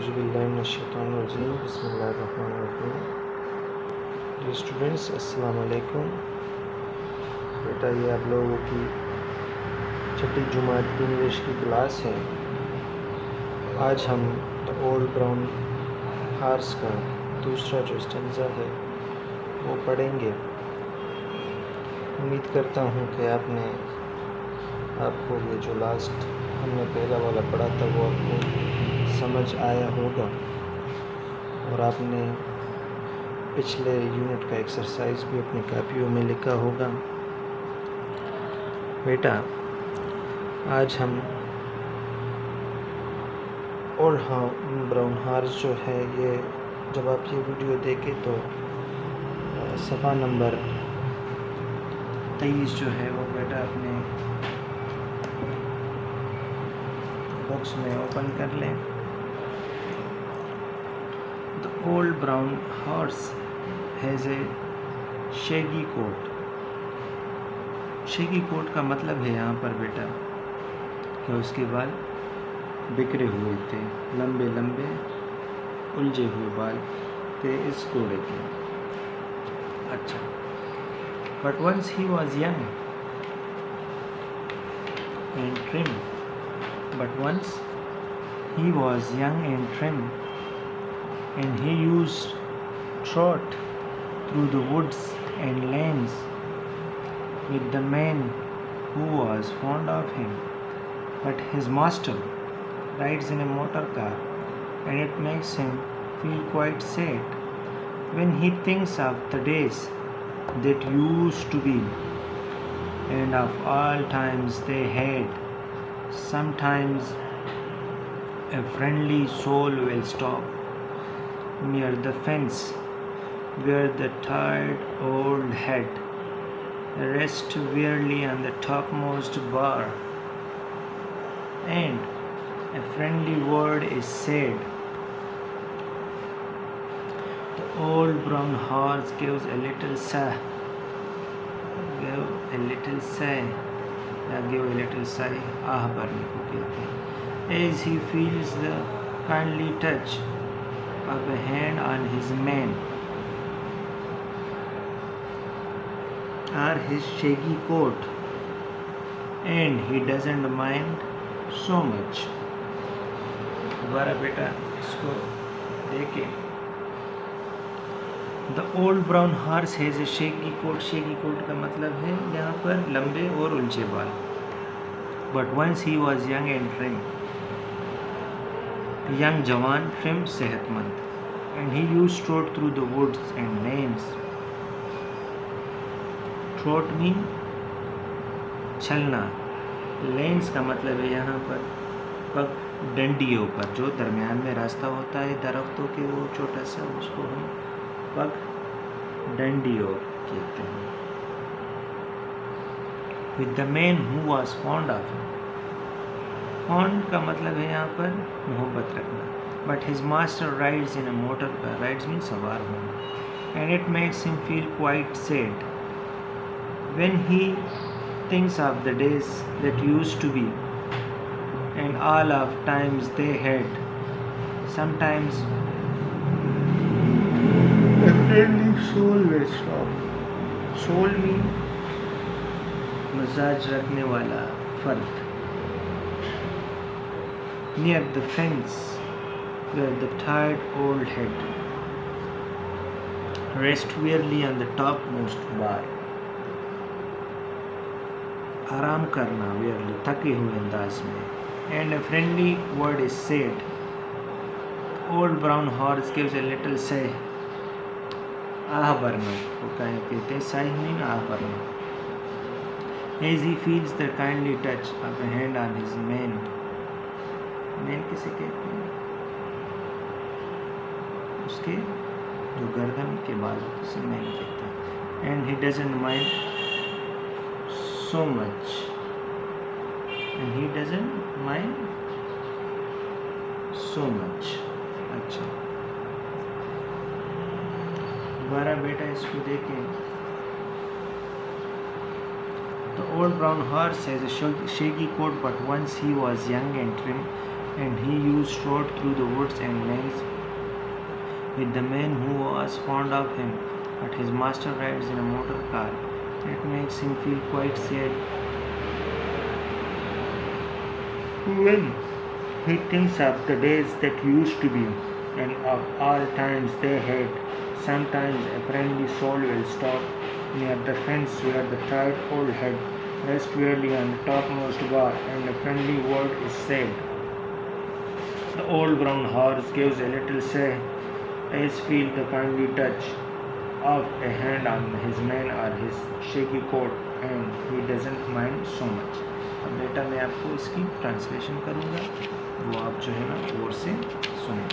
औज़ुबिल्लाहिमिनश्शैतानिर्रजीम बिस्मिल्लाहिर्रहमानिर्रहीम। जी स्टूडेंट्स, अस्सलाम वालेकुम। बेटा, ये आप लोगों की छठी जुमात की इंग्लिश की क्लास है। आज हम द ओल्ड ब्राउन हार्स का दूसरा जो स्टेंजा है वो पढ़ेंगे। उम्मीद करता हूँ कि आपको ये जो लास्ट हमने पहला वाला पढ़ा था वो आपको समझ आया होगा और आपने पिछले यूनिट का एक्सरसाइज भी अपनी कापियों में लिखा होगा। बेटा, आज हम ओल्ड ब्राउन हार्स जो है, ये जब आप ये वीडियो देखें तो सफ़ा नंबर 23 जो है वो बेटा अपने बॉक्स में ओपन कर लें। The old brown horse has a shaggy coat. Shaggy coat का मतलब है यहाँ पर बेटा कि उसके बाल बिखरे हुए थे, लंबे लंबे उलझे हुए बाल थे इस घोड़े के। अच्छा, but once he was young and trim But once he was young and trim, and he used trot through the woods and lanes with the man who was fond of him. But his master rides in a motor car, and it makes him feel quite sad when he thinks of the days that used to be, and of all times they had. Sometimes a friendly soul will stop near the fence where the tired old head rests wearily on the topmost bar, and a friendly word is said. The old brown horse gives a little sigh, आह भरने को कहते हैं, as he feels the kindly touch of a hand on his mane or his shaggy coat, and he doesn't mind so much. दोबारा बेटा इसको देखें। The old brown horse has a shaggy coat. Shaggy coat का मतलब है यहाँ पर लंबे और उलझे बाल। But once he was young and trim. Young जवान, trim सेहतमंद, and he used to trot through the woods and lanes. Trot mean चलना। Lanes का मतलब है यहाँ पर पग डंडियों पर, जो दरमियान में रास्ता होता है दरख्तों के, वो छोटा सा, उसको हम पग डंडियों कहते हैं। With the man who was fond of him. Fond का मतलब है यहाँ पर मोहब्बत रखना। But his master rides in a motor car. Rides means सवार होना, and it makes him feel quite sad when he thinks of the days that used to be, and all of times they had. Sometimes a friendly soul will stop. Soul mean Majaz रखने वाला फर्द। Near the fence where the tired old head rests wearily on the topmost bar. आराम करना, wearily थके हुए अंदाज में, and a friendly word is said. Old brown horse gives a little sigh. आह भरना को कहते हैं, sigh mean आह भरना। As he feels the kindly touch of a hand on his mane. Mane किसे कहते हैं? उसके जो गर्दन के बाल, उसे mane कहते हैं। And he doesn't mind so much. And he doesn't mind so much. अच्छा, दोबारा बेटा इसको देखें। The old brown horse has a shaggy coat, but once he was young and trim, and he used trot through the woods and lanes with the man who was fond of him, but his master rides in a motor car. It makes him feel quite sad when he thinks of the days that used to be, and of all times they had. Sometimes a friendly soul will stop near the fence where the tired old head rests wearily on the topmost bar, and a friendly word is said. The old brown horse gives a little sigh as feel the kindly touch of a hand on his mane or his shaky coat, and he doesn't mind so much. अब बेटा मैं आपको इसकी translation करूँगा, वो आप जो है ना गौर से सुनें.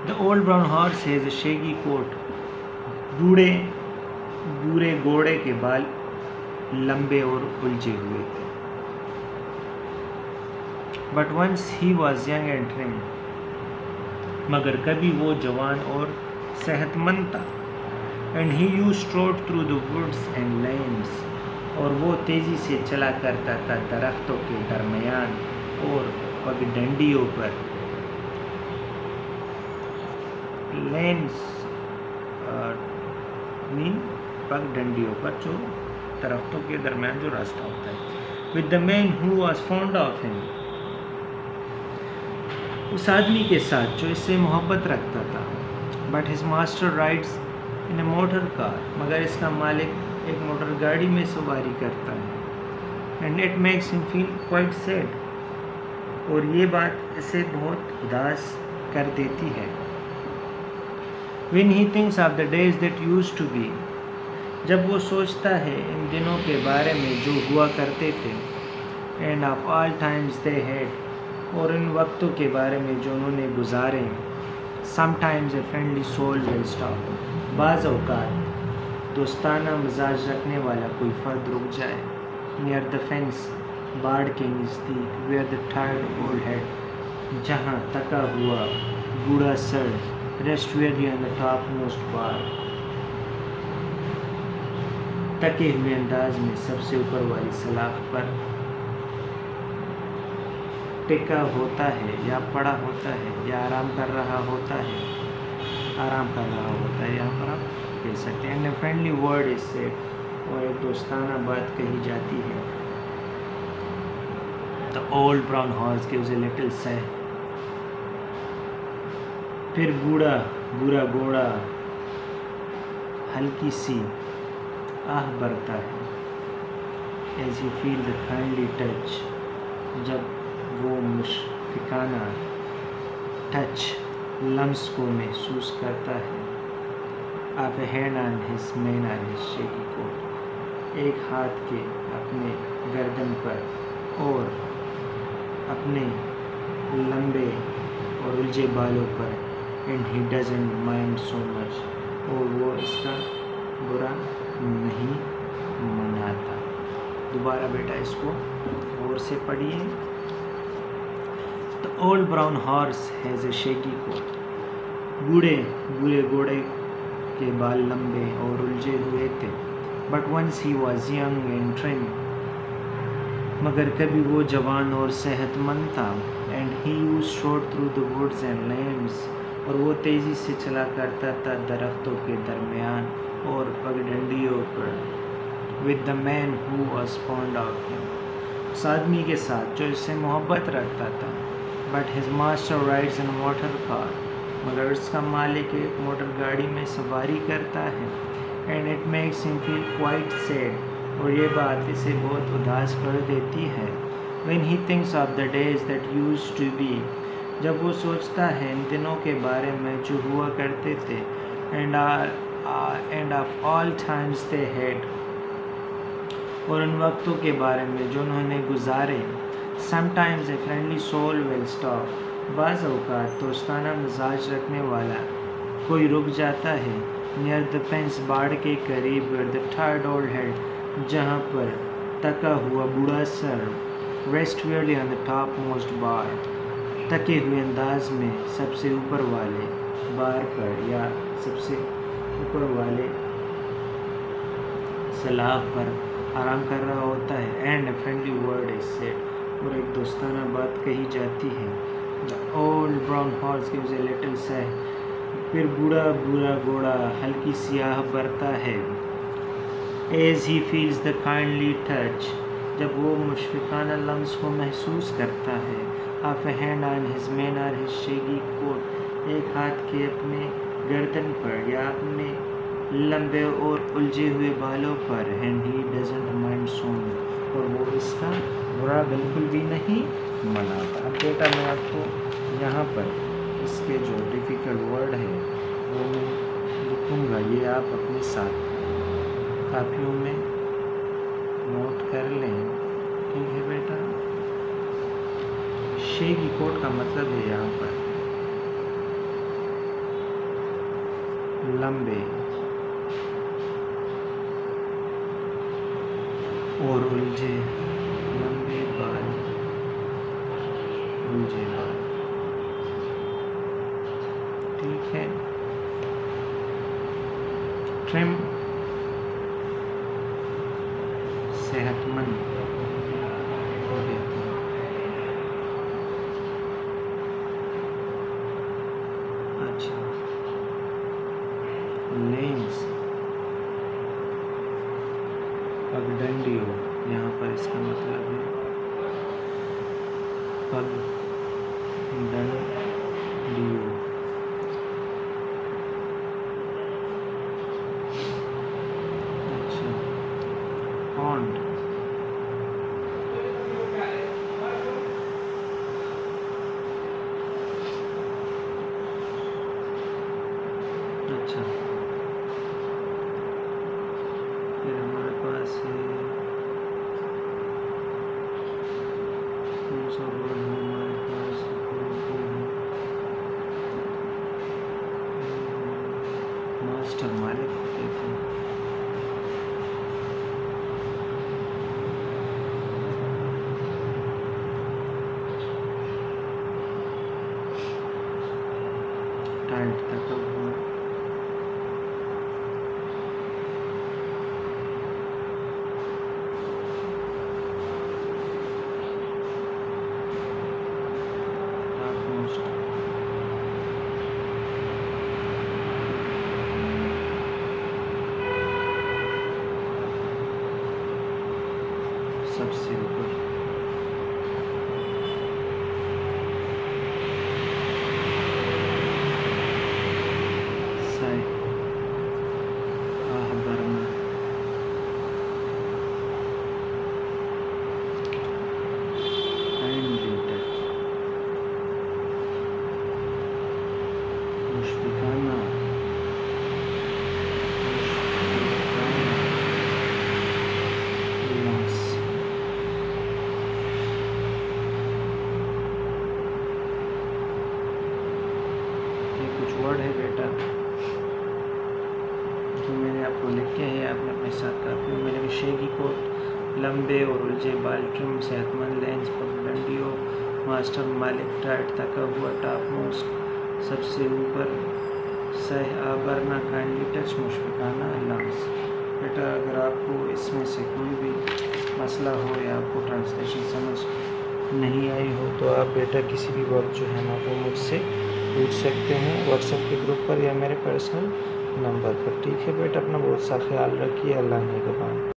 The old brown horse has a shaggy coat. बूढ़े घोड़े के बाल लंबे और उलझे हुए थे. But once he was young and trim. मगर कभी वो जवान और सेहतमंद था. And he used trot through the woods and lanes. और वो तेज़ी से चला करता था दरख्तों के दरमियान और पगडंडियों पर. लेन्स मीन पगडंडियों पर, जो दरख्तों के दरमियान जो रास्ता होता है. With the man who was fond of him. उस आदमी के साथ जो इससे मोहब्बत रखता था. But his master rides in a motor car. मगर इसका मालिक एक मोटर गाड़ी में सवारी करता है. And it makes him feel quite sad. और ये बात इसे बहुत उदास कर देती है. When he thinks of the days that used to be. जब वो सोचता है इन दिनों के बारे में जो हुआ करते थे. And of all times they had. और इन वक्तों के बारे में जो उन्होंने गुजारे. Sometimes a friendly soul will stop. बाज़ औक़ात दोस्ताना मिजाज रखने वाला कोई फ़र्द रुक जाए. Near the fence, बाड़ के नज़दीक, where the tired old head, जहाँ थका हुआ बूढ़ा sir, rest wearily on the topmost bar, थके हुए अंदाज में सबसे ऊपर वाली सलाख पर टिका होता है या पड़ा होता है या आराम कर रहा होता है. यहाँ पर आप कह सकते हैं. And a friendly word is said. और एक दोस्ताना बात कही जाती है. The old brown horse gives a little sigh. फिर बूढ़ा घोड़ा हल्की सी आह भरता है. As you feel the kindly touch. जब वो मुशफिकाना टच लम्स को महसूस करता है. आप hand on his mane on his shaggy coat. एक हाथ के अपने गर्दन पर और अपने लंबे और उलझे बालों पर. And he doesn't mind so much. और वो इसका बुरा नहीं मनाता. दोबारा बेटा इसको गौर से पढ़िए. The old brown horse has a shaggy coat. बूढ़े घोड़े के बाल लंबे और उलझे हुए थे. But once he was young and trim. मगर कभी वो जवान और सेहतमंद था. And he used trot through the woods and lanes. और वो तेज़ी से चला करता था दरख्तों के दरमियान और पगडंडियों पर. With the man who was fond of him. उस आदमी के साथ जो इससे मोहब्बत रखता था. But his master rides in a motor car. मगर उसका मालिक एक मोटर गाड़ी में सवारी करता है. And it makes him feel quite sad. और ये बात इसे बहुत उदास कर देती है. When he thinks of the days that used to be. जब वो सोचता है इन दिनों के बारे में जो हुआ करते थे. And of all times they had. और उन वक्तों के बारे में जो उन्होंने गुजारे. Sometimes a friendly soul will stop. बाज़ औक़ात दोस्ताना मिजाज रखने वाला कोई रुक जाता है. Near the fence, बाड़ के करीब, where the tired old head, जहाँ पर थका हुआ बूढ़ा sir, rest wearily on the topmost bar, थके हुए अंदाज में सबसे ऊपर वाले बार पर या सबसे ऊपर वाले सलाख पर आराम कर रहा होता है. And a friendly word is said. और एक दोस्ताना बात कही जाती है। The old brown horse gives a little sigh, फिर बूढ़ा बूढ़ा घोड़ा हल्की सियाह बरता है। As he feels the kindly touch, जब वो मुशफ़िकाना लम्स को महसूस करता है। Of a hand on his mane और हिज शेगी कोट, एक हाथ के अपने गर्दन पर या अपने लंबे और उलझे हुए बालों पर। एंड ही डजंट माइंड सोन, और वो इसका बुरा बिल्कुल भी नहीं मनाता। अब बेटा मैं आपको यहाँ पर इसके जो डिफ़िकल्ट वर्ड है वो मैं लिखूँगा, ये आप अपने साथ कापियों में नोट कर लें, ठीक है बेटा। शेगी कोट का मतलब है यहाँ पर लंबे और उलझे, लंबे बाल, उलझे बाल, ठीक है। ट्रिम सेहतमंद हो जाता है। अच्छा, लेंस पगडंडियो, यहाँ पर इसका मतलब है पगडंडियो। अच्छा, पॉन्ड, अच्छा, फिर हमारे पास है कौन सा वर्ड है हमारे पास, मास्टर मालिक कहते हैं। टाइट तक हुआ, सबसे ऊपर, साय, बरना, काइंडली टच, मुशफ़िकाना, लम्स। कुछ वर्ड है बेटा जो मैंने आपको लिखे हैं, आपने अपने साथ कापियों में लिखे। शेगी कोट, लंबे और उलझे बाल, ट्रिम सेहतमंद, लेंस पगडंडियो, मास्टर मालिक, टाइट तका हुआ, टॉप मोस्ट सबसे ऊपर, सह आबरना, काइंडली टच, मुशफ़िकाना लम्स। बेटा अगर आपको इसमें से कोई भी मसला हो या आपको ट्रांसलेशन समझ नहीं आई हो तो आप बेटा किसी भी वक्त जो है ना वो मुझसे पूछ सकते हैं व्हाट्सएप के ग्रुप पर या मेरे पर्सनल नंबर पर, ठीक है बेटा। अपना बहुत सा ख्याल रखिए, अल्लाह ने निगहबान।